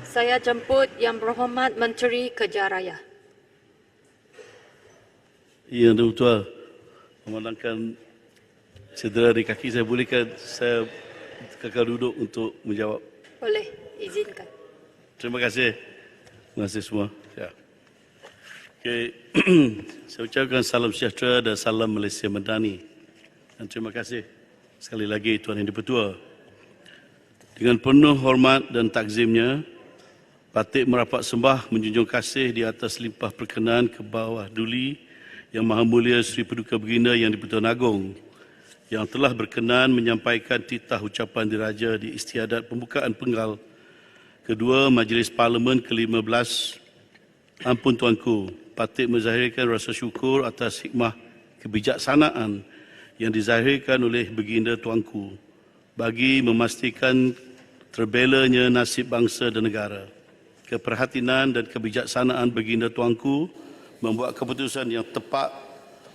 Saya jemput Yang Berhormat Menteri Kerja Raya. Yang Tuan, memandangkan cedera di kaki saya, bolehkan saya kakak duduk untuk menjawab? Boleh, izinkan. Terima kasih. Terima kasih semua. Ya. Okay. Saya ucapkan salam sejahtera dan salam Malaysia Madani. Dan terima kasih sekali lagi Tuan Yang di-Pertua. Dengan penuh hormat dan takzimnya, patut merapat sembah menjunjung kasih di atas limpah perkenaan ke bawah duli Yang Maha Mulia Seri Paduka Baginda Yang di-Pertuan Agong yang telah berkenan menyampaikan titah ucapan diraja di istiadat pembukaan penggal kedua Majlis Parlimen ke-15. Ampun Tuanku, patut menzahirkan rasa syukur atas hikmah kebijaksanaan yang dizahirkan oleh Baginda Tuanku bagi memastikan terbelanya nasib bangsa dan negara. Keperhatian dan kebijaksanaan Baginda Tuanku membuat keputusan yang tepat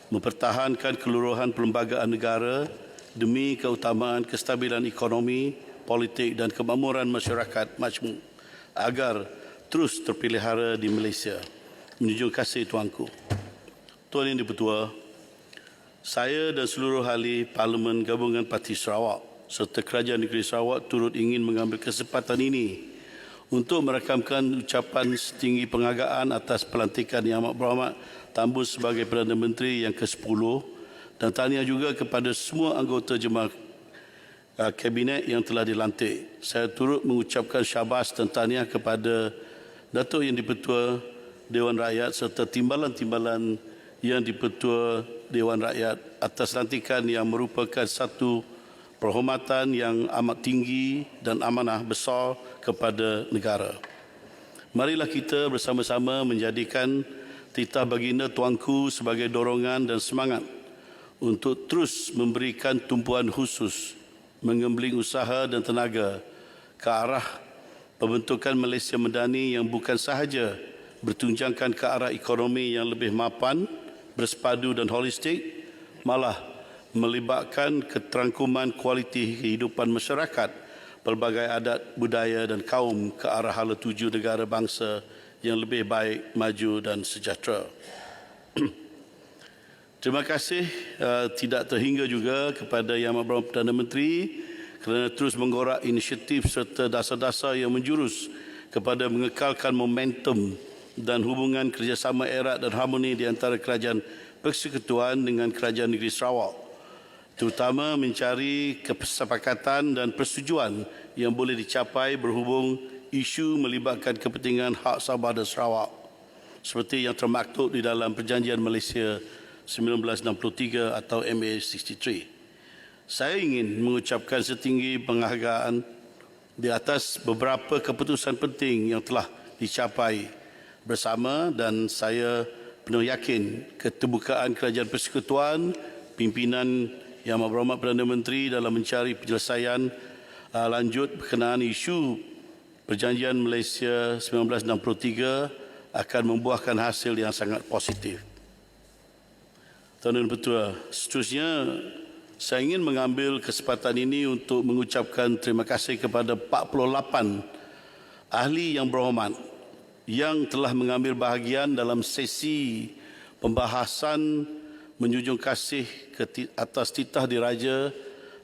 mempertahankan keluruhan perlembagaan negara demi keutamaan kestabilan ekonomi, politik dan kemakmuran masyarakat majmuk agar terus terpelihara di Malaysia. Menjunjung kasih Tuanku. Tuan Yang di-Pertua, saya dan seluruh ahli Parlimen Gabungan Parti Sarawak serta Kerajaan Negeri Sarawak turut ingin mengambil kesempatan ini untuk merakamkan ucapan setinggi penghargaan atas pelantikan Yang Amat Berhormat Tambun sebagai Perdana Menteri yang ke-10 dan tahniah juga kepada semua anggota jemaah Kabinet yang telah dilantik. Saya turut mengucapkan syabas dan tahniah kepada Datuk Yang di-Pertua Dewan Rakyat serta timbalan-timbalan Yang di-Pertua Dewan Rakyat atas lantikan yang merupakan satu perhormatan yang amat tinggi dan amanah besar kepada negara. Marilah kita bersama-sama menjadikan titah Baginda Tuanku sebagai dorongan dan semangat untuk terus memberikan tumpuan khusus, mengembeling usaha dan tenaga ke arah pembentukan Malaysia Madani yang bukan sahaja bertunjangkan ke arah ekonomi yang lebih mapan, bersepadu dan holistik, malah melibatkan keterangkuman kualiti kehidupan masyarakat, pelbagai adat, budaya dan kaum ke arah hala tuju negara bangsa yang lebih baik, maju dan sejahtera. Terima kasih tidak terhingga juga kepada Yang Amat Berhormat Perdana Menteri kerana terus menggorak inisiatif serta dasar-dasar yang menjurus kepada mengekalkan momentum dan hubungan kerjasama erat dan harmoni di antara Kerajaan Persekutuan dengan Kerajaan Negeri Sarawak, terutama mencari kesepakatan dan persetujuan yang boleh dicapai berhubung isu melibatkan kepentingan hak Sabah dan Sarawak seperti yang termaktub di dalam Perjanjian Malaysia 1963 atau MA63. Saya ingin mengucapkan setinggi penghargaan di atas beberapa keputusan penting yang telah dicapai bersama dan saya penuh yakin keterbukaan Kerajaan Persekutuan, pimpinan Yang Amat Berhormat Perdana Menteri dalam mencari penyelesaian lanjut berkenaan isu Perjanjian Malaysia 1963 akan membuahkan hasil yang sangat positif. Tuan Yang di-Pertua, seterusnya saya ingin mengambil kesempatan ini untuk mengucapkan terima kasih kepada 48 ahli yang berhormat yang telah mengambil bahagian dalam sesi pembahasan menjunjung kasih atas titah diraja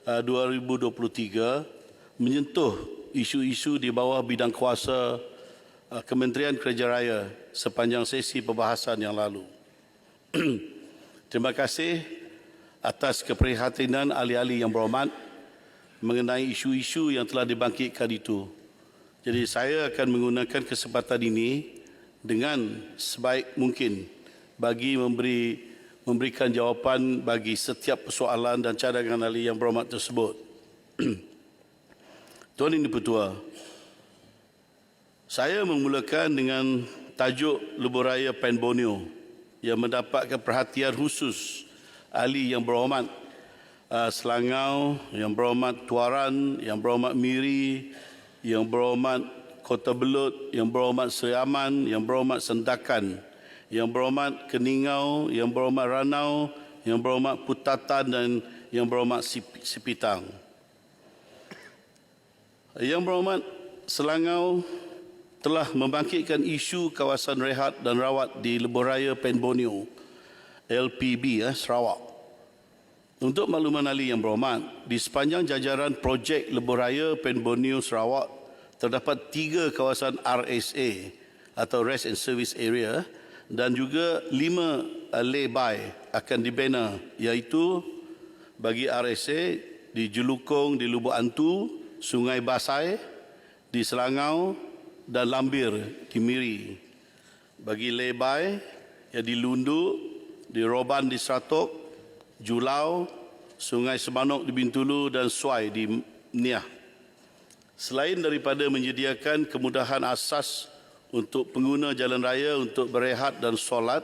2023 menyentuh isu-isu di bawah bidang kuasa Kementerian Kerja Raya sepanjang sesi pembahasan yang lalu. Terima kasih atas keprihatinan ahli-ahli yang berhormat mengenai isu-isu yang telah dibangkitkan itu. Jadi saya akan menggunakan kesempatan ini dengan sebaik mungkin bagi memberikan jawapan bagi setiap persoalan dan cadangan ahli yang berhormat tersebut. Tuan Yang di-Pertua, saya memulakan dengan tajuk Lebuhraya Pan Borneo yang mendapatkan perhatian khusus ahli yang berhormat Selangau, yang berhormat Tuaran, yang berhormat Miri, yang berhormat Kota Belud, yang berhormat Seri Aman, yang berhormat Sendakan, yang berhormat Keningau, yang berhormat Ranau, yang berhormat Putatan dan yang berhormat Sipitang. Yang berhormat Selangau telah membangkitkan isu kawasan rehat dan rawat di Lebuhraya Pen Borneo LPB Sarawak. Untuk makluman ahli yang berhormat, di sepanjang jajaran projek Lebuhraya Pen Borneo Sarawak terdapat 3 kawasan RSA atau Rest and Service Area dan juga 5 lay-by akan dibina, iaitu bagi RSA di Jelukong, di Lubuk Antu, Sungai Basai, di Selangau dan Lambir di Miri. Bagi lay-by ya di Lundu, di Roban di Seratok, Julau, Sungai Semanok di Bintulu dan Suai di Niah. Selain daripada menyediakan kemudahan asas untuk pengguna jalan raya untuk berehat dan solat,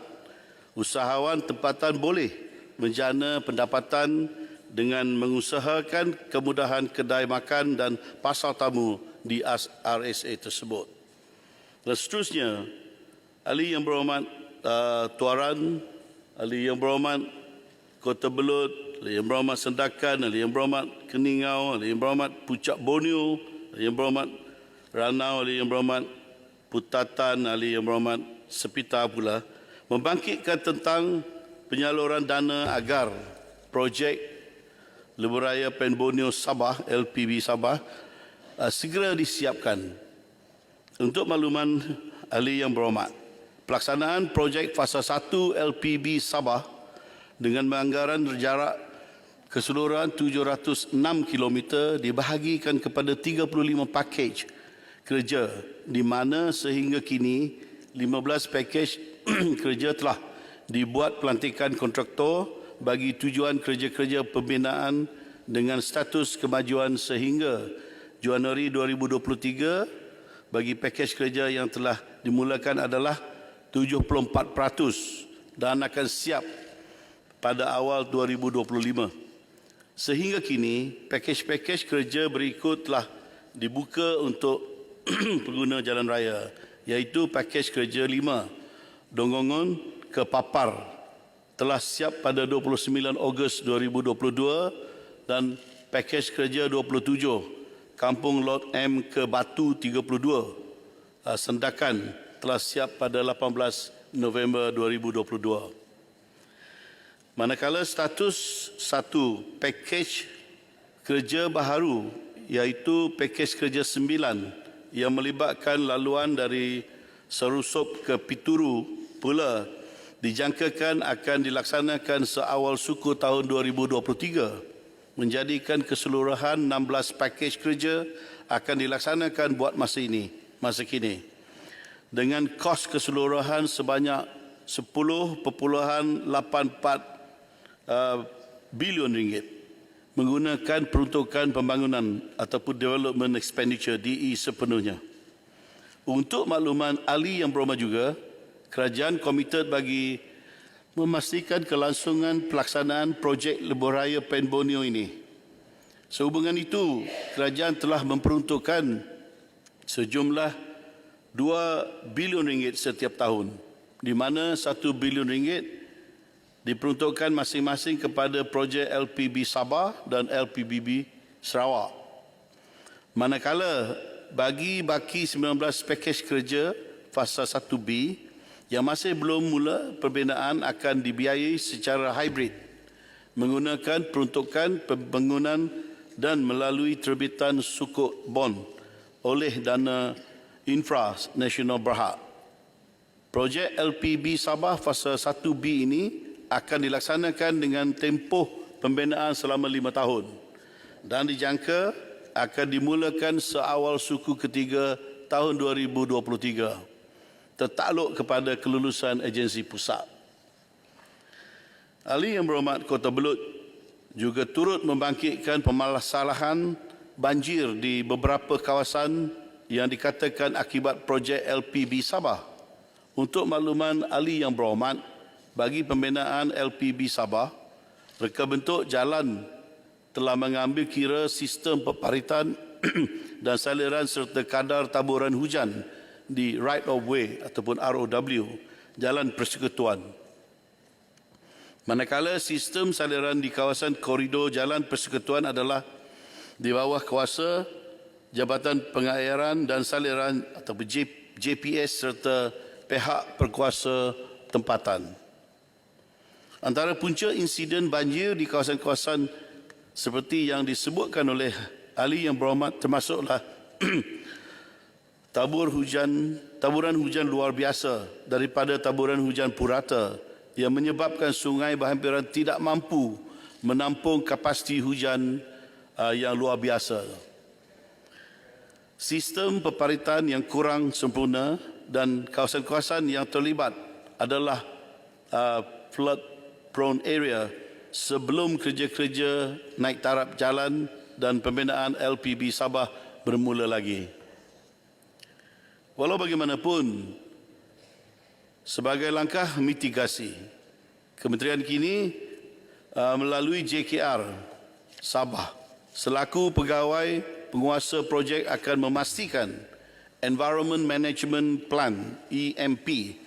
usahawan tempatan boleh menjana pendapatan dengan mengusahakan kemudahan kedai makan dan pasar tamu di RSA tersebut. Dan seterusnya, ahli yang berhormat Tuaran, ahli yang berhormat Kota Belud, ahli yang berhormat Sendakan, ahli yang berhormat Keningau, ahli yang berhormat Puncak Borneo, ahli yang berhormat Ranau, ahli yang berhormat Putatan, ahli yang berhormat Sepita pula, membangkitkan tentang penyaluran dana agar projek Lebuhraya Pen Borneo Sabah, LPB Sabah, segera disiapkan. Untuk makluman ahli yang berhormat, pelaksanaan projek fasa 1 LPB Sabah dengan anggaran jarak keseluruhan 706 km dibahagikan kepada 35 pakej kerja, di mana sehingga kini 15 pakej kerja telah dibuat pelantikan kontraktor bagi tujuan kerja-kerja pembinaan dengan status kemajuan sehingga Januari 2023. Bagi pakej kerja yang telah dimulakan adalah 74% dan akan siap pada awal 2025. Sehingga kini, pakej-pakej kerja berikut telah dibuka untuk pengguna jalan raya, iaitu pakej kerja 5 Dongongon ke Papar telah siap pada 29 Ogos 2022 dan pakej kerja 27 Kampung Lot M ke Batu 32 Sendakan telah siap pada 18 November 2022. Manakala status 1 pakej kerja baharu, iaitu pakej kerja 9 yang melibatkan laluan dari Serusup ke Pituru pula dijangkakan akan dilaksanakan seawal suku tahun 2023, menjadikan keseluruhan 16 pakej kerja akan dilaksanakan buat masa kini dengan kos keseluruhan sebanyak 10.84 bilion ringgit menggunakan peruntukan pembangunan ataupun development expenditure DE sepenuhnya. Untuk makluman ahli yang berhormat juga, kerajaan komited bagi memastikan kelangsungan pelaksanaan projek Lebuhraya Pen Borneo ini. Sehubungan itu, kerajaan telah memperuntukkan sejumlah 2 bilion ringgit setiap tahun, di mana 1 bilion ringgit diperuntukkan masing-masing kepada projek LPB Sabah dan LPBB Sarawak. Manakala bagi baki 19 pakej kerja fasa 1B yang masih belum mula pembinaan akan dibiayai secara hybrid menggunakan peruntukan pembangunan dan melalui terbitan sukuk bond oleh Dana Infra Nasional Berhad. Projek LPB Sabah fasa 1B ini akan dilaksanakan dengan tempoh pembinaan selama 5 tahun dan dijangka akan dimulakan seawal suku ketiga tahun 2023. Tertakluk kepada kelulusan agensi pusat. Ahli yang berhormat Kota Belud juga turut membangkitkan permasalahan banjir di beberapa kawasan yang dikatakan akibat projek LPB Sabah. Untuk makluman ahli yang berhormat, bagi pembinaan LPB Sabah, reka bentuk jalan telah mengambil kira sistem peparitan dan saliran serta kadar taburan hujan di right of way ataupun ROW, jalan persekutuan. Manakala sistem saliran di kawasan koridor jalan persekutuan adalah di bawah kuasa Jabatan Pengairan dan Saliran atau JPS serta pihak berkuasa tempatan. Antara punca insiden banjir di kawasan-kawasan seperti yang disebutkan oleh ahli yang berhormat termasuklah taburan hujan luar biasa daripada taburan hujan purata yang menyebabkan sungai berhampiran tidak mampu menampung kapasiti hujan yang luar biasa. Sistem peparitan yang kurang sempurna dan kawasan-kawasan yang terlibat adalah flood prone area sebelum kerja-kerja naik taraf jalan dan pembinaan LPB Sabah bermula lagi. Walau bagaimanapun, sebagai langkah mitigasi, Kementerian kini melalui JKR Sabah selaku pegawai penguasa projek akan memastikan Environment Management Plan EMP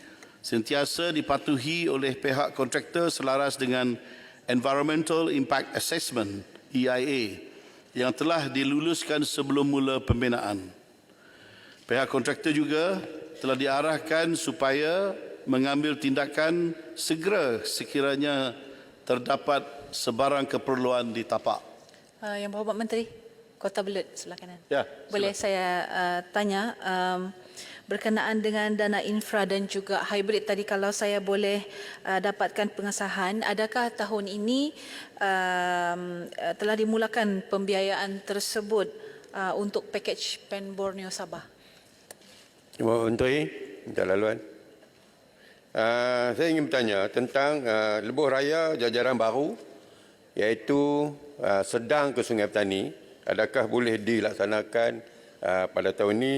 sentiasa dipatuhi oleh pihak kontraktor selaras dengan Environmental Impact Assessment EIA yang telah diluluskan sebelum mula pembinaan. Pihak kontraktor juga telah diarahkan supaya mengambil tindakan segera sekiranya terdapat sebarang keperluan di tapak. Yang Berhormat Menteri, Kota Belud sebelah kanan. Ya, Boleh saya tanya berkenaan dengan dana infra dan juga hybrid tadi, kalau saya boleh dapatkan pengesahan, adakah tahun ini telah dimulakan pembiayaan tersebut untuk pakej PEN Borneo Sabah? Terima kasih Menteri, minta laluan. Saya ingin bertanya tentang lebuh raya jajaran baru iaitu Sedang ke Sungai Petani. Adakah boleh dilaksanakan pada tahun ini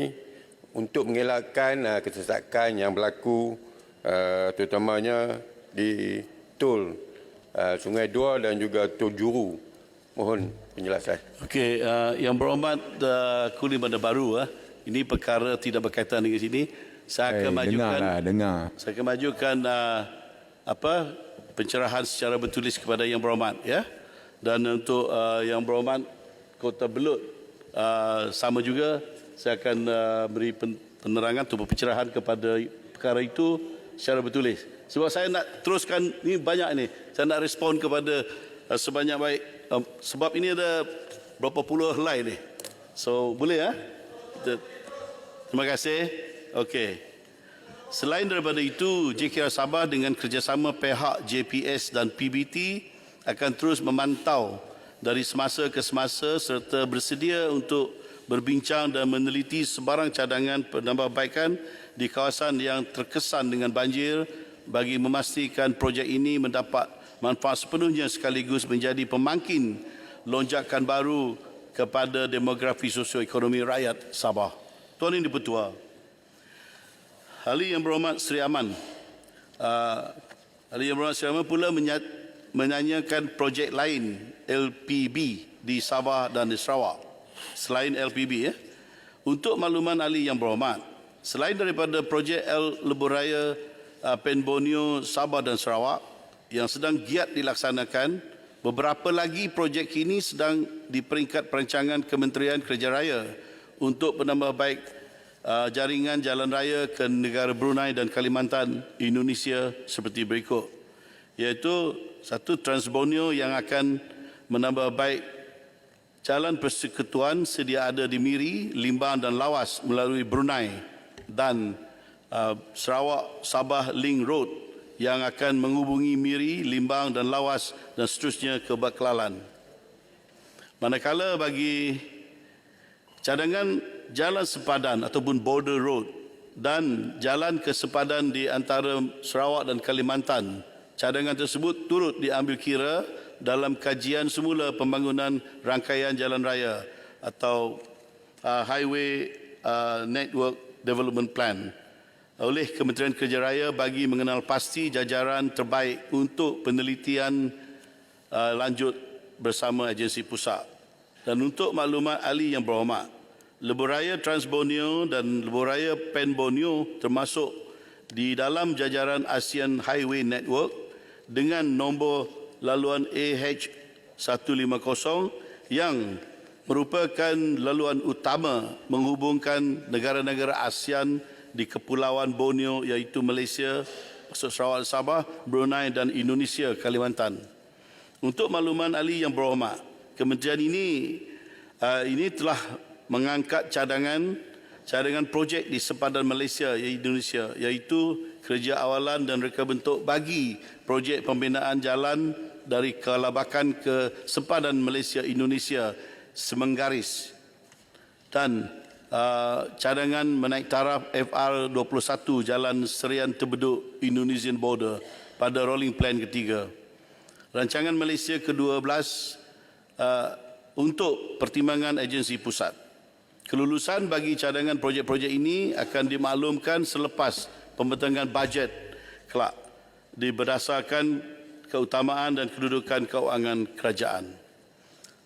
untuk mengelakkan kesesakan yang berlaku terutamanya di tol Sungai Dua dan juga tol Juru. Mohon penjelasan. Okey, yang berhormat Kuli Bandar Baru, ini perkara tidak berkaitan dengan sini. Saya akan majukan Saya akan majukan pencerahan secara bertulis kepada yang berhormat, ya. Dan untuk yang berhormat Kota Belud, sama juga saya akan beri penerangan atau pencerahan kepada perkara itu secara bertulis. Sebab saya nak teruskan, ni banyak ni. Saya nak respon kepada sebanyak baik. Sebab ini ada berapa puluh helai ni. So, boleh ya? Terima kasih. Okey. Selain daripada itu, JKR Sabah dengan kerjasama pihak JPS dan PBT akan terus memantau dari semasa ke semasa serta bersedia untuk berbincang dan meneliti sebarang cadangan penambahbaikan di kawasan yang terkesan dengan banjir bagi memastikan projek ini mendapat manfaat sepenuhnya sekaligus menjadi pemangkin lonjakan baru kepada demografi sosioekonomi rakyat Sabah. Tuan Yang Dipertua, Ahli Yang Berhormat Seri Aman, Ahli Yang Berhormat Seri Aman pula menyanyikan projek lain LPB di Sabah dan di Sarawak. Selain LPB, untuk makluman ahli yang berhormat, selain daripada projek Lebuh Raya PEN Borneo Sabah dan Sarawak yang sedang giat dilaksanakan, beberapa lagi projek ini sedang di peringkat perancangan Kementerian Kerja Raya untuk penambahbaik jaringan jalan raya ke negara Brunei dan Kalimantan Indonesia seperti berikut, iaitu satu, Trans Borneo yang akan menambah baik jalan persekutuan sedia ada di Miri, Limbang dan Lawas melalui Brunei, dan Sarawak Sabah Link Road yang akan menghubungi Miri, Limbang dan Lawas dan seterusnya ke Baklalan. Manakala bagi cadangan jalan sepadan ataupun border road dan jalan ke sepadan di antara Sarawak dan Kalimantan, cadangan tersebut turut diambil kira dalam kajian semula pembangunan rangkaian jalan raya atau Highway Network Development Plan oleh Kementerian Kerja Raya bagi mengenal pasti jajaran terbaik untuk penelitian lanjut bersama agensi pusat. Dan untuk maklumat ahli yang berhormat, Lebuh Raya Trans Borneo dan Lebuh Raya PEN Borneo termasuk di dalam jajaran ASEAN Highway Network dengan nombor laluan AH150 yang merupakan laluan utama menghubungkan negara-negara ASEAN di Kepulauan Borneo iaitu Malaysia, Sarawak dan Sabah, Brunei dan Indonesia, Kalimantan. Untuk makluman ahli yang berhormat, kementerian ini telah mengangkat cadangan projek di sempadan Malaysia Indonesia iaitu kerja awalan dan reka bentuk bagi projek pembinaan jalan dari Kelabakan ke sempadan Malaysia Indonesia Semenggaris dan cadangan menaik taraf FR21 Jalan Serian Terbeduk Indonesian Border pada rolling plan ketiga. Rancangan Malaysia ke-12 untuk pertimbangan agensi pusat. Kelulusan bagi cadangan projek-projek ini akan dimaklumkan selepas pembentangan bajet kelak berdasarkan keutamaan dan kedudukan keuangan kerajaan.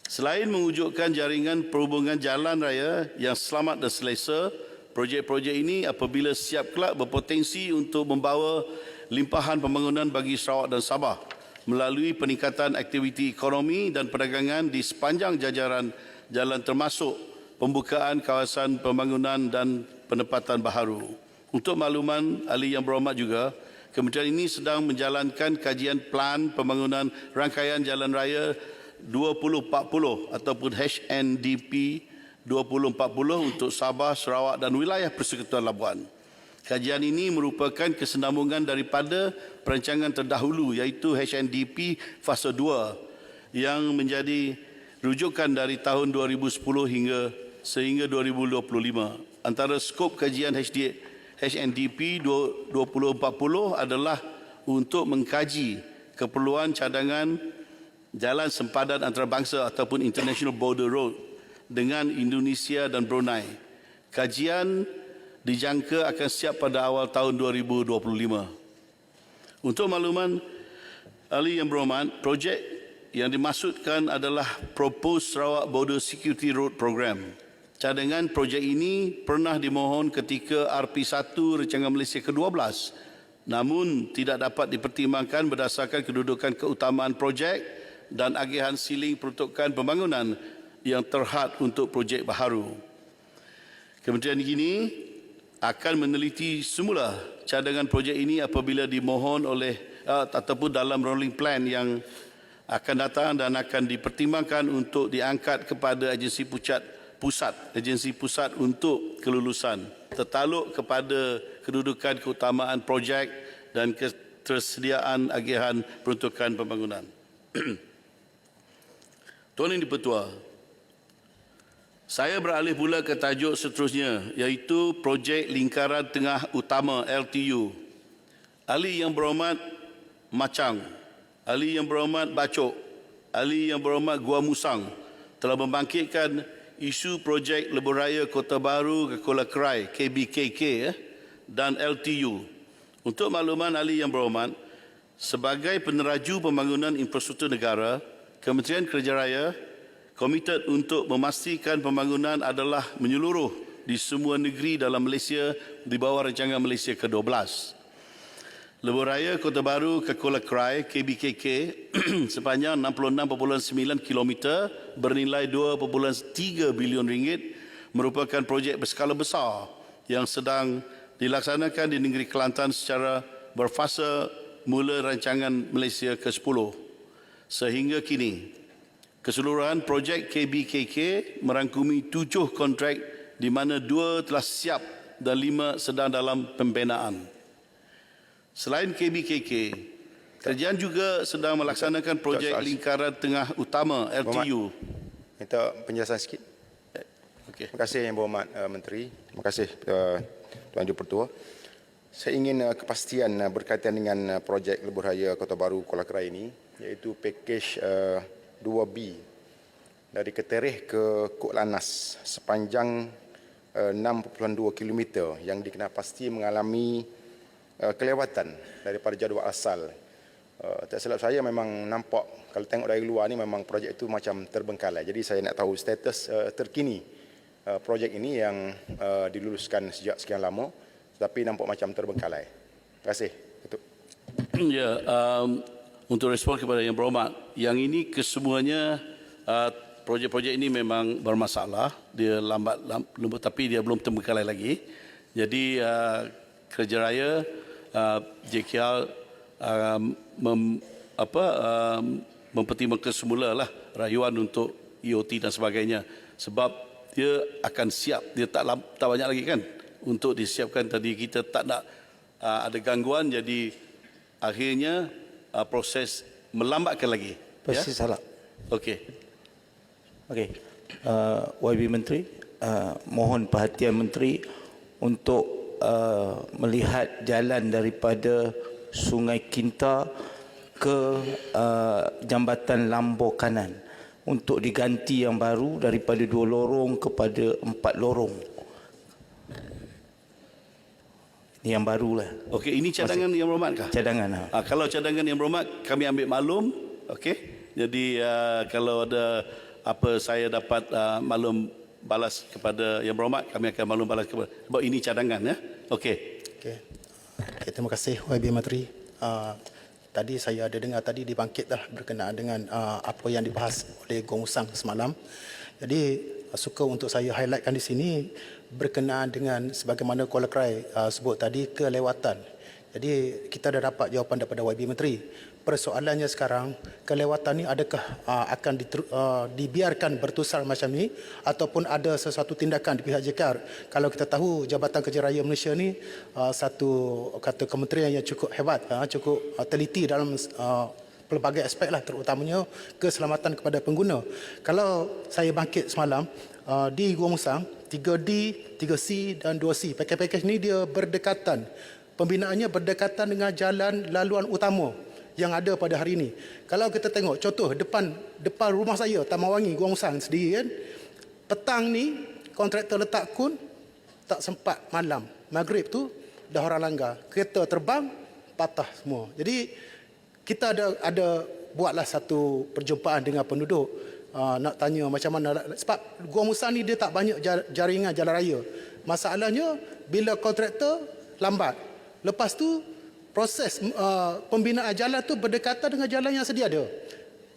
Selain mewujudkan jaringan perhubungan jalan raya yang selamat dan selesa, projek-projek ini apabila siap kelak berpotensi untuk membawa limpahan pembangunan bagi Sarawak dan Sabah melalui peningkatan aktiviti ekonomi dan perdagangan di sepanjang jajaran jalan termasuk pembukaan kawasan pembangunan dan penempatan baharu. Untuk makluman ahli yang berhormat juga, kementerian ini sedang menjalankan kajian plan pembangunan rangkaian jalan raya 2040 ataupun HNDP 2040 untuk Sabah, Sarawak dan wilayah Persekutuan Labuan. Kajian ini merupakan kesinambungan daripada perancangan terdahulu iaitu HNDP Fasa 2 yang menjadi rujukan dari tahun 2010 sehingga 2025. Antara skop kajian HNDP 2040 adalah untuk mengkaji keperluan cadangan jalan sempadan antarabangsa ataupun International Border Road dengan Indonesia dan Brunei. Kajian dijangka akan siap pada awal tahun 2025. Untuk makluman ahli yang berhormat, projek yang dimaksudkan adalah Proposed Sarawak Border Security Road Program. Cadangan projek ini pernah dimohon ketika RP1 Rancangan Malaysia ke-12, namun tidak dapat dipertimbangkan berdasarkan kedudukan keutamaan projek dan agihan siling peruntukan pembangunan yang terhad untuk projek baharu. Kementerian ini akan meneliti semula cadangan projek ini apabila dimohon oleh ataupun dalam rolling plan yang akan datang dan akan dipertimbangkan untuk diangkat kepada agensi pusat untuk kelulusan tertaluk kepada kedudukan keutamaan projek dan ketersediaan agihan peruntukan pembangunan. Tuan Yang di-Pertua, saya beralih pula ke tajuk seterusnya iaitu projek lingkaran tengah utama LTU. Ahli yang berhormat Macang, ahli yang berhormat Bacok, ahli yang berhormat Gua Musang telah membangkitkan isu projek Lebuhraya Kota Baru Kekola Kerai KBKK dan LTU. Untuk makluman ahli yang berhormat, sebagai peneraju pembangunan infrastruktur negara, Kementerian Kerja Raya komited untuk memastikan pembangunan adalah menyeluruh di semua negeri dalam Malaysia di bawah Rancangan Malaysia ke-12. Lebuhraya Kota Baru Kekola Kerai KBKK sepanjang 66.9 km bernilai 2.3 bilion ringgit merupakan projek berskala besar yang sedang dilaksanakan di negeri Kelantan secara berfasa mula Rancangan Malaysia ke-10. Sehingga kini, keseluruhan projek KBKK merangkumi 7 kontrak di mana 2 telah siap dan 5 sedang dalam pembinaan. Selain KBKK, kerajaan juga sedang melaksanakan projek lingkaran tengah utama LTU. Minta penjelasan sikit. Okay. Terima kasih Yang Berhormat Menteri. Terima kasih Tuan Di-Pertua. Saya ingin kepastian berkaitan dengan projek Lebuhraya Kota Baru Kuala Kerai ini, iaitu pakej 2B dari Keterih ke Kok Lanas sepanjang 6.2 km yang dikenal pasti mengalami kelewatan daripada jadual asal. Tak silap saya memang nampak, kalau tengok dari luar ni memang projek itu macam terbengkalai. Jadi saya nak tahu status terkini projek ini yang diluluskan sejak sekian lama, tapi nampak macam terbengkalai. Terima kasih. Datuk. Ya, untuk respon kepada Yang Berhormat, yang ini kesemuanya projek-projek ini memang bermasalah. Dia lambat, tapi dia belum terbengkalai lagi. Jadi Kerja Raya JKR mempertimbangkan semula lah rayuan untuk EOT dan sebagainya. Sebab dia akan siap. Dia tak banyak lagi kan untuk disiapkan. Tadi kita tak nak ada gangguan. Jadi akhirnya proses melambatkan lagi. Pasti salah. Okey. Okey. YB Menteri, mohon perhatian Menteri untuk melihat jalan daripada Sungai Kinta ke Jambatan Lambor Kanan untuk diganti yang baru daripada 2 lorong kepada 4 lorong. Ini yang barulah. Okey, ini cadangan Yang Berhormat kah? Cadangan. Kalau cadangan Yang Berhormat, kami ambil maklum. Okey. Jadi kalau ada apa saya dapat maklum balas kepada Yang Berhormat, kami akan maklum balas kepada. Sebab ini cadangan ya. Okey. Okay, terima kasih YB Menteri. Tadi saya ada dengar tadi dibangkitlah berkenaan dengan apa yang dibahas oleh Gong Usang semalam. Jadi suka untuk saya highlightkan di sini berkenaan dengan sebagaimana Kuala Krai sebut tadi, kelewatan. Jadi kita dah dapat jawapan daripada YB Menteri. Persoalannya sekarang, kelewatan ni adakah akan dibiarkan bertusar macam ni ataupun ada sesuatu tindakan di pihak JKR? Kalau kita tahu Jabatan Kerja Raya Malaysia ni satu kata kementerian yang cukup hebat, cukup teliti dalam pelbagai aspek lah, terutamanya keselamatan kepada pengguna. Kalau saya bangkit semalam di Gua Musang, 3D, 3C dan 2C, pakej-pakej ni dia berdekatan. Pembinaannya berdekatan dengan jalan laluan utama yang ada pada hari ini. Kalau kita tengok contoh depan rumah saya, Taman Wangi, Gua Musang sendiri kan, petang ni kontraktor letak kun tak sempat malam. Maghrib tu dah orang langgar. Kereta terbang, patah semua. Jadi kita ada buatlah satu perjumpaan dengan penduduk, nak tanya macam mana, sebab Gua Musang ni dia tak banyak jaringan jalan raya. Masalahnya bila kontraktor lambat, lepas tu proses pembinaan jalan tu berdekatan dengan jalan yang sedia ada.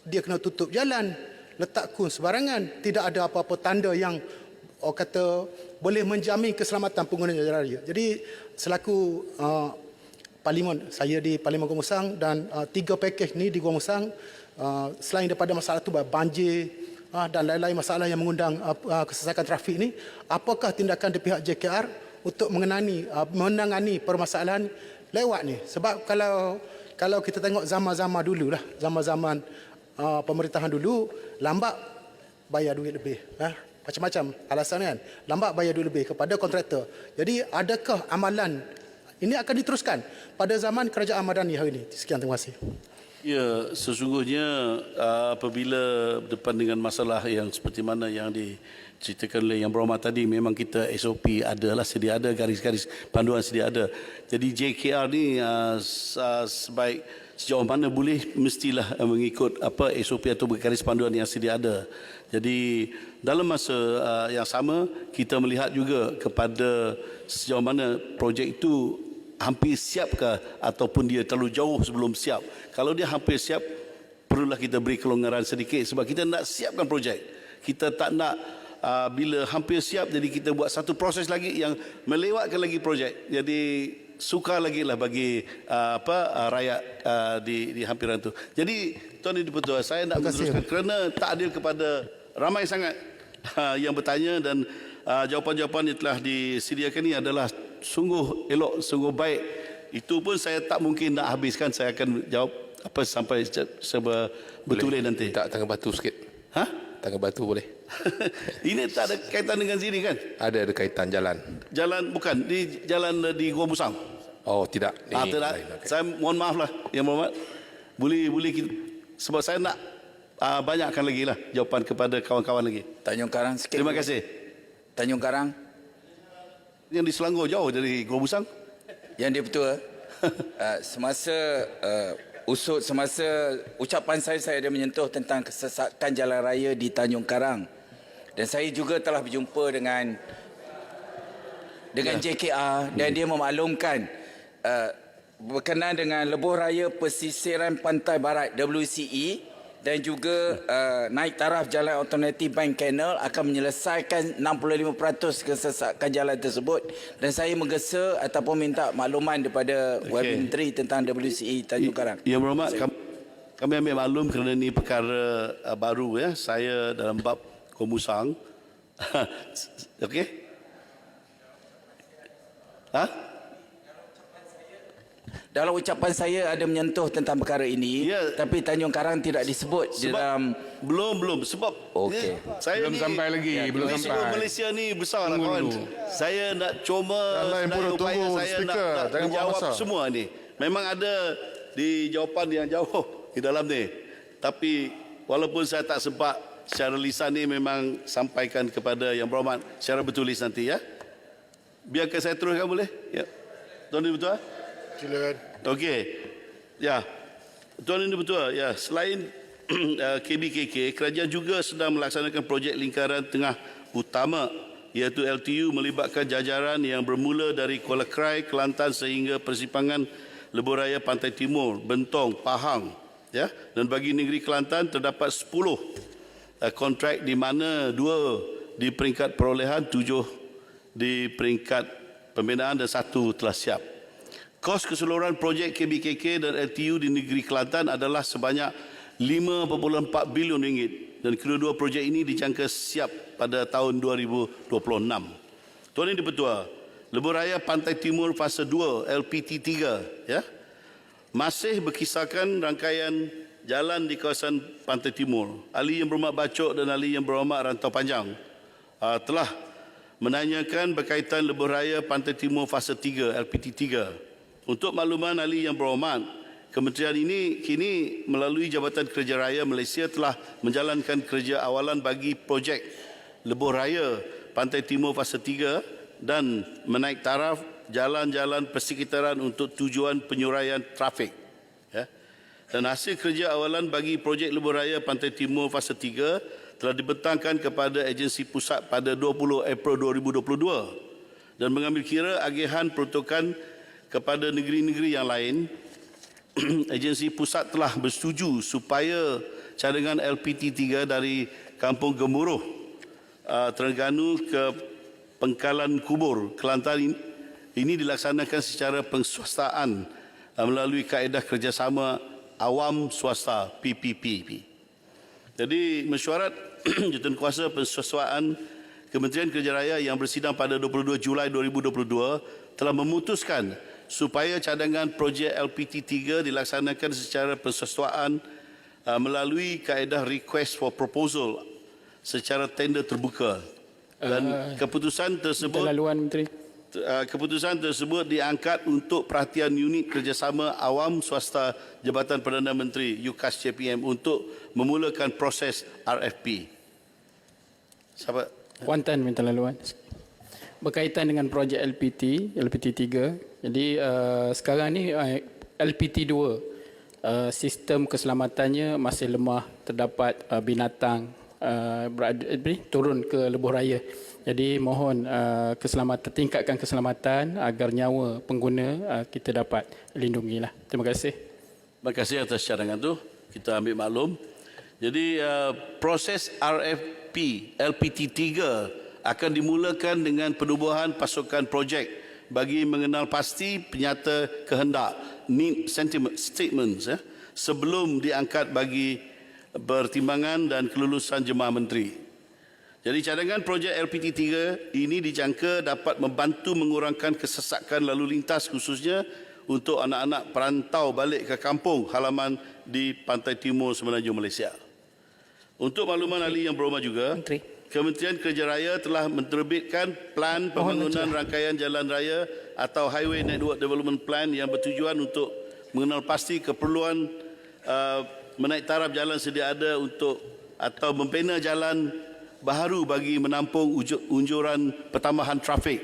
Dia kena tutup jalan, letak kun sebarangan, tidak ada apa-apa tanda yang kata boleh menjamin keselamatan pengguna jalan raya. Jadi selaku Parlimen, saya di Parlimen Gua Musang dan 3 pakej ni di Gua Musang, selain daripada masalah tu banjir dan lain-lain masalah yang mengundang kesesakan trafik ni, apakah tindakan di pihak JKR untuk menangani permasalahan lewat ni? Sebab kalau kita tengok zaman-zaman dulu lah, zaman-zaman pemerintahan dulu, lambat bayar duit lebih. Macam-macam alasan kan. Lambat bayar duit lebih kepada kontraktor. Jadi adakah amalan ini akan diteruskan pada zaman Kerajaan Madani hari ini? Sekian, terima kasih. Ya, sesungguhnya apabila depan dengan masalah yang seperti mana yang diceritakan oleh Yang Berhormat tadi, memang kita SOP adalah sedia ada, garis-garis panduan sedia ada. Jadi JKR ni sebaik sejauh mana boleh mestilah mengikut apa SOP atau garis panduan yang sedia ada. Jadi dalam masa yang sama kita melihat juga kepada sejauh mana projek itu hampir siapkah ataupun dia terlalu jauh sebelum siap. Kalau dia hampir siap, perlulah kita beri kelonggaran sedikit sebab kita nak siapkan projek. Kita tak nak bila hampir siap jadi kita buat satu proses lagi yang melewatkan lagi projek. Jadi sukar lagi lah bagi rakyat di hampiran tu. Jadi Tuan Yang Dipertua, saya nak meneruskan kerana tak adil kepada ramai sangat yang bertanya dan jawapan-jawapan yang telah disediakan ini adalah sungguh elok, sungguh baik. Itu pun saya tak mungkin nak habiskan. Saya akan jawab apa sampai betul nanti. Tak tangga batu sikit. Tangga batu boleh. Ini tak ada kaitan dengan sini kan? Ada kaitan jalan. Jalan bukan di jalan di Gua Musang. Oh tidak. Tidak. Okay. Saya mohon maaf lah Yang Berhormat. Boleh kita, sebab saya nak banyakkan lagi lah jawapan kepada kawan-kawan lagi. Tanjung Karang sikit. Terima kasih. Tanjung Karang. Yang di Selangor jauh dari Gua Musang. Yang Dipertua, semasa ucapan saya ada menyentuh tentang kesesakan jalan raya di Tanjung Karang. Dan saya juga telah berjumpa dengan JKR dan dia memaklumkan berkenaan dengan lebuh raya pesisiran pantai barat WCE dan juga naik taraf jalan alternatif Bank Canal akan menyelesaikan 65% kesesakan jalan tersebut, dan saya menggesa ataupun minta makluman daripada Wakil Menteri tentang WCE Tanjung Karang. Yang berhormat, kami ambil maklum kerana ini perkara baru ya. Saya dalam bab Komusang. Okey? Ha? Dalam ucapan saya ada menyentuh tentang perkara ini, Ya. tapi Tanjung Karang tidak disebut di dalam. Belum sebab Okey. saya Belum ni, sampai lagi, belum isu sampai. Malaysia ni besar lah Tunggu kawan. dulu. Saya nak cuma Yang lain pun sedaya upaya tunggu, saya speaker. nak Jangan buat menjawab masa. semua ni. Memang ada di jawapan yang jauh di dalam ni. Tapi walaupun saya tak sempat secara lisan ni, memang sampaikan kepada Yang Berhormat secara bertulis nanti ya. Biarkan saya teruskan boleh? Ya. Tuan Ini Betul? Silakan. Okey. Ya. Tuan Ini Betul. Ya, selain KBKK, kerajaan juga sedang melaksanakan projek lingkaran tengah utama iaitu LTU melibatkan jajaran yang bermula dari Kuala Krai, Kelantan sehingga persimpangan Lebuh Raya Pantai Timur, Bentong, Pahang. Ya. Dan bagi negeri Kelantan terdapat 10 kontrak di mana 2 di peringkat perolehan, 7 di peringkat pembinaan dan 1 telah siap. Kos keseluruhan projek KBKK dan LTU di negeri Kelantan adalah sebanyak 5.4 bilion ringgit dan kedua-dua projek ini dijangka siap pada tahun 2026. Tuan Yang Dipertua, Lebuh Raya Pantai Timur Fasa 2 LPT 3 ya, masih berkisarkan rangkaian jalan di kawasan Pantai Timur. Ahli Yang Berhormat Bacok dan Ahli Yang Berhormat Rantau Panjang telah menanyakan berkaitan Lebuh Raya Pantai Timur Fasa 3 LPT 3. Untuk makluman Ahli Yang Berhormat, kementerian ini kini melalui Jabatan Kerja Raya Malaysia telah menjalankan kerja awalan bagi projek Lebuh Raya Pantai Timur Fasa 3 dan menaik taraf jalan-jalan persekitaran untuk tujuan penyuraian trafik. Ya. Dan hasil kerja awalan bagi projek Lebuh Raya Pantai Timur Fasa 3 telah dibentangkan kepada agensi pusat pada 20 April 2022 dan mengambil kira agihan peruntukan kepada negeri-negeri yang lain. Agensi pusat telah bersetuju supaya cadangan LPT 3 dari Kampung Gemuruh, Terengganu ke Pengkalan Kubur, Kelantan ini dilaksanakan secara penswastaan melalui kaedah kerjasama awam swasta PPP. Jadi mesyuarat Jurukuasa Penswastaan Kementerian Kerja Raya yang bersidang pada 22 Julai 2022 telah memutuskan supaya cadangan projek LPT 3 dilaksanakan secara penswastaan melalui kaedah request for proposal secara tender terbuka. Dan keputusan tersebut diangkat untuk perhatian unit kerjasama awam swasta Jabatan Perdana Menteri UKAS JPM untuk memulakan proses RFP. Sahabat Kuantan minta laluan. Berkaitan dengan projek LPT 3. Jadi sekarang ni LPT 2 sistem keselamatannya masih lemah, terdapat binatang turun ke Lebuh Raya. Jadi mohon tingkatkan keselamatan agar nyawa pengguna kita dapat lindungilah. Terima kasih. Terima kasih atas cadangan tu. Kita ambil maklum. Jadi proses RFP LPT 3 akan dimulakan dengan penubuhan pasukan projek bagi mengenal pasti penyata kehendak need statements sebelum diangkat bagi pertimbangan dan kelulusan jemaah menteri. Jadi cadangan projek LPT 3 ini dijangka dapat membantu mengurangkan kesesakan lalu lintas khususnya untuk anak-anak perantau balik ke kampung halaman di Pantai Timur Semenanjung Malaysia. Untuk makluman ahli yang berhormat juga, Kementerian Kerja Raya telah menerbitkan Plan Pembangunan Rangkaian Jalan Raya atau Highway Network Development Plan yang bertujuan untuk mengenal pasti keperluan menaik taraf jalan sedia ada untuk atau membina jalan baharu bagi menampung unjuran pertambahan trafik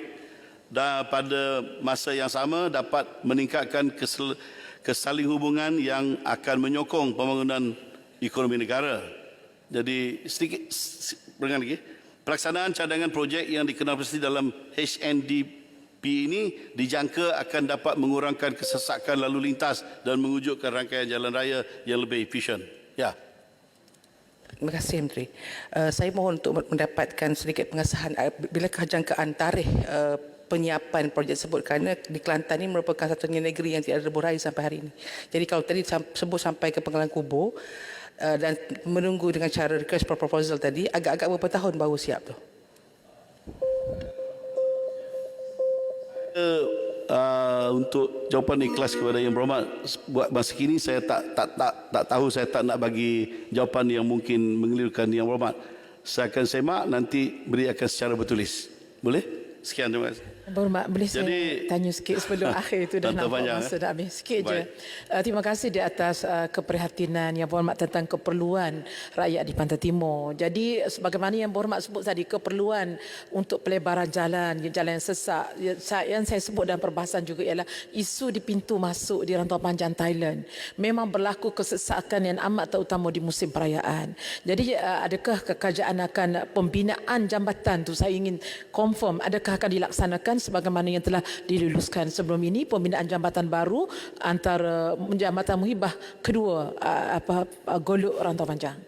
dan pada masa yang sama dapat meningkatkan kesaling hubungan yang akan menyokong pembangunan ekonomi negara. Jadi sedikit berengan lagi, pelaksanaan cadangan projek yang dikenal pasti dalam HNDP ini dijangka akan dapat mengurangkan kesesakan lalu lintas dan mewujudkan rangkaian jalan raya yang lebih efisien. Ya. Terima kasih Menteri. Saya mohon untuk mendapatkan sedikit pengesahan bilakah jangkaan tarikh penyiapan projek tersebut, kerana di Kelantan ini merupakan satunya negeri yang tidak ada lebuh raya sampai hari ini. Jadi kalau tadi sebut sampai ke Penggalan Kubur dan menunggu dengan cara request for proposal tadi, agak-agak berapa tahun baru siap tu? Untuk jawapan ikhlas kepada Yang Berhormat, buat masa kini saya tak tahu, saya tak nak bagi jawapan yang mungkin mengelirukan Yang Berhormat. Saya akan semak, nanti beri akan secara bertulis. Boleh? Sekian, terima kasih. Berhormat, boleh saya tanya sikit sebelum akhir itu dah nampak masa dah habis. Sikit je. Terima kasih di atas keprihatinan Yang Berhormat tentang keperluan rakyat di Pantai Timur. Jadi sebagaimana Yang Berhormat sebut tadi, keperluan untuk pelebaran jalan yang sesak. Yang saya sebut dalam perbahasan juga ialah isu di pintu masuk di Rantau Panjang Thailand. Memang berlaku kesesakan yang amat terutama di musim perayaan. Jadi adakah kerajaan akan pembinaan jambatan tu, saya ingin confirm, adakah akan dilaksanakan sebagaimana yang telah diluluskan sebelum ini, pembinaan jambatan baru antara jambatan Muhibah kedua Golok Rantau Panjang?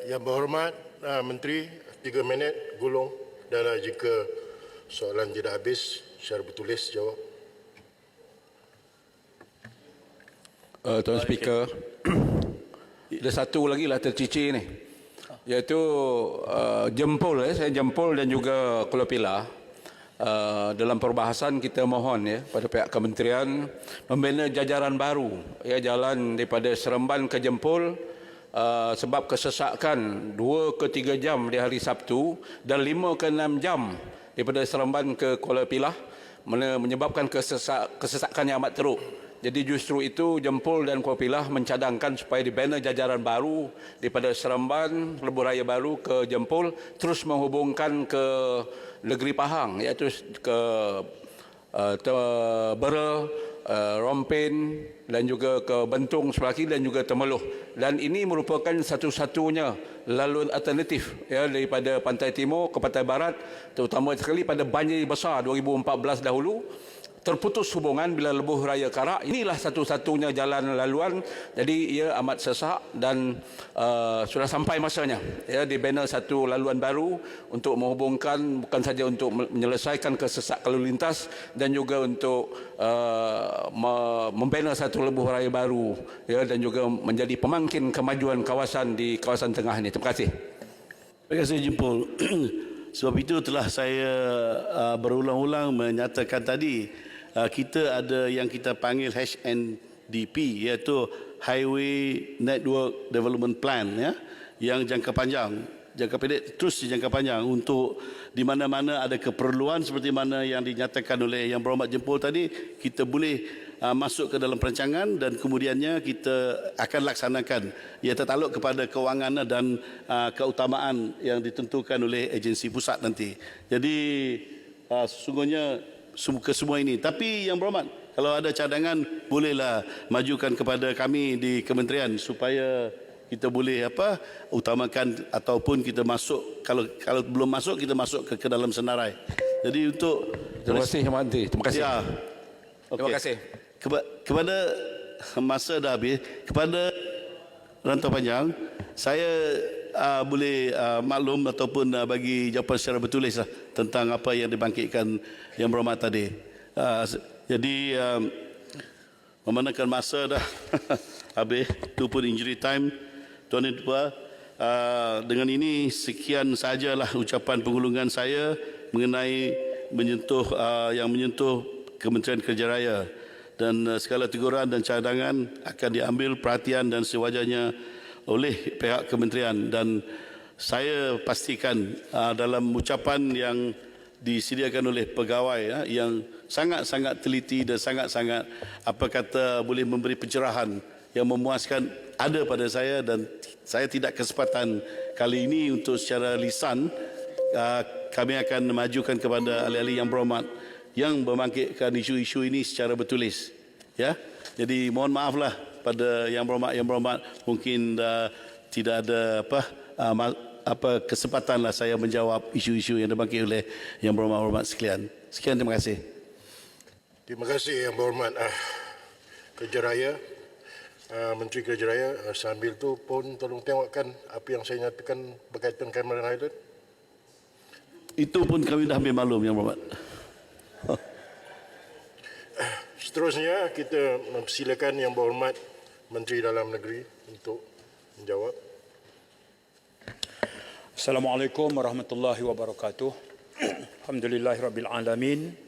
Yang Berhormat Menteri, 3 minit gulung, dan jika soalan tidak habis secara bertulis jawab. Tuan Speaker, ada satu lagi lah tercicir ni, iaitu Jempol. Saya Jempol dan juga Kuala Pilah. Dalam perbahasan kita mohon pada pihak kementerian membina jajaran baru, jalan daripada Seremban ke Jempol, sebab kesesakan 2 ke 3 jam di hari Sabtu dan 5 ke 6 jam daripada Seremban ke Kuala Pilah menyebabkan kesesakan yang amat teruk. Jadi justru itu Jempol dan Kuala Pilah mencadangkan supaya dibina jajaran baru daripada Seremban, Lebuh Raya Baru ke Jempol, terus menghubungkan ke Negeri Pahang, iaitu ke Bera, Rompin dan juga ke Bentung sebelah kiri dan juga Temeloh. Dan ini merupakan satu-satunya laluan alternatif daripada Pantai Timur ke Pantai Barat, terutama sekali pada banjir besar 2014 dahulu. Terputus hubungan bila Lebuh Raya Karak. Inilah satu-satunya jalan laluan. Jadi ia amat sesak dan sudah sampai masanya dibina satu laluan baru untuk menghubungkan, bukan saja untuk menyelesaikan kesesak lalu lintas dan juga untuk membina satu Lebuh Raya baru dan juga menjadi pemangkin kemajuan kawasan di kawasan tengah ini. Terima kasih. Terima kasih Jempol. Sebab itu telah saya berulang-ulang menyatakan tadi, kita ada yang kita panggil HNDP, iaitu Highway Network Development Plan, yang jangka panjang, jangka pendek terus jangka panjang, untuk di mana-mana ada keperluan seperti mana yang dinyatakan oleh Yang Berhormat Jempol tadi, kita boleh masuk ke dalam perancangan dan kemudiannya kita akan laksanakan. Ia tertakluk kepada kewangan dan keutamaan yang ditentukan oleh agensi pusat nanti. Jadi sesungguhnya kesemua ini. Tapi Yang Berhormat, kalau ada cadangan bolehlah majukan kepada kami di kementerian supaya kita boleh utamakan ataupun kita masuk, kalau belum masuk kita masuk ke dalam senarai. Jadi untuk terima kasih Menteri. Terima kasih. Ya. Okay. Terima kasih. Kepada masa dah habis, kepada Rantau Panjang, saya boleh maklum ataupun bagi jawapan secara bertulis tentang apa yang dibangkitkan Yang Berhormat tadi. Jadi memandangkan masa dah habis, itu pun injury time, Tuan dan Tuan. Dengan ini sekian sajalah ucapan penghulungan saya mengenai yang menyentuh Kementerian Kerja Raya, dan segala teguran dan cadangan akan diambil perhatian dan sewajarnya oleh pihak kementerian, dan saya pastikan dalam ucapan yang disediakan oleh pegawai yang sangat-sangat teliti dan sangat-sangat boleh memberi pencerahan yang memuaskan ada pada saya, dan saya tidak kesempatan kali ini untuk secara lisan. Kami akan majukan kepada ahli-ahli Yang Berhormat yang membangkitkan isu-isu ini secara bertulis. Jadi mohon maaflah pada Yang Berhormat mungkin tidak ada kesempatanlah saya menjawab isu-isu yang dibangkit oleh Yang Berhormat sekalian. Sekian, terima kasih. Terima kasih Yang Berhormat Kerja Raya. Menteri Kerja Raya, sambil tu pun tolong tengokkan apa yang saya nyatakan berkaitan Cameron Highland. Itu pun kami dah ambil maklum, Yang Berhormat. Seterusnya, kita mempersilakan Yang Berhormat Menteri Dalam Negeri untuk menjawab. Assalamualaikum warahmatullahi wabarakatuh. Alhamdulillahirabbil alamin.